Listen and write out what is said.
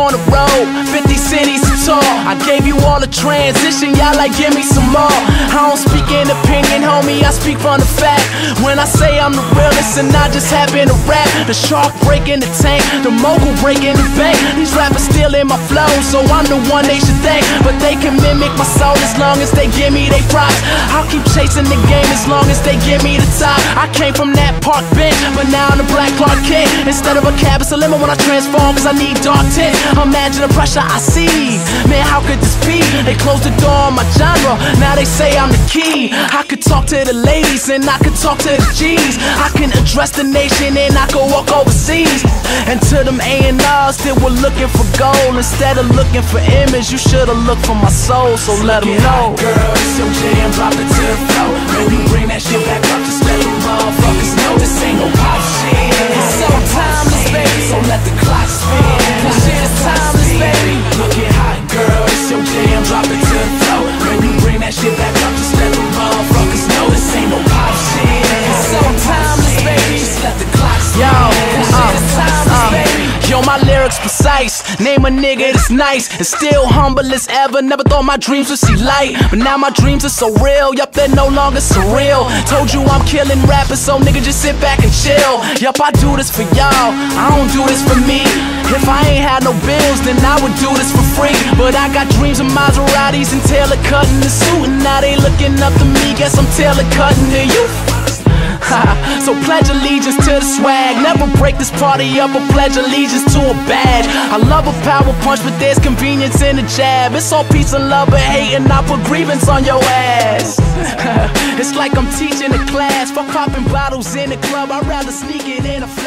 on the road, 50 cities to tour. I gave you all the transition, y'all like give me some more. I don't speak in opinion, homie, I speak from the fact. When I say I'm the realest and I just happen to rap, the shark breaking the tank, the mogul breaking the bank. These rappers stealing my flow, so I'm the one they should thank. But they can mimic my soul as long as they give me they props. I'll keep chasing the game as long as they give me the top. I came from that park bench, but now I'm the Black Clark Kent. Instead of a cab, it's a limo when I transform, cause I need dark tint. Imagine the pressure I see, man, how could this be? They closed the door on my genre, now they say I'm the key. I could talk to the ladies and I could talk to the G's. I can address the nation and I could walk overseas. And to them A&Rs that were looking for gold, instead of looking for image, you should've looked for my soul. So let them know, girl, it's your jam, drop it to the floor. When you bring that shit back up, just let the motherfuckers know this ain't no pop shit. it's so timeless, baby. So let the clock spin. This shit is timeless, baby. Looking hot, girl, it's your jam, drop it to the floor. When you bring that shit back up, just let the motherfuckers know this ain't no pop shit. It's so timeless, baby. Just let the clock spin. Yo, This shit is timeless, baby. Yo, my lyrics precise. Name a nigga that's nice and still humble as ever. Never thought my dreams would see light, but now my dreams are so real. Yup, they're no longer surreal. Told you I'm killing rappers, so nigga just sit back and chill. Yup, I do this for y'all, I don't do this for me. If I ain't had no bills, then I would do this for free. But I got dreams of Maseratis and tailor cutting the suit, and now they looking up to me. Guess I'm tailor cutting to you. So pledge allegiance to the swag. Never break this party up or pledge allegiance to a badge. I love a power punch, but there's convenience in the jab. It's all peace and love or hate, and I put grievance on your ass. It's like I'm teaching a class. Fuck popping bottles in the club, I'd rather sneak it in a flash.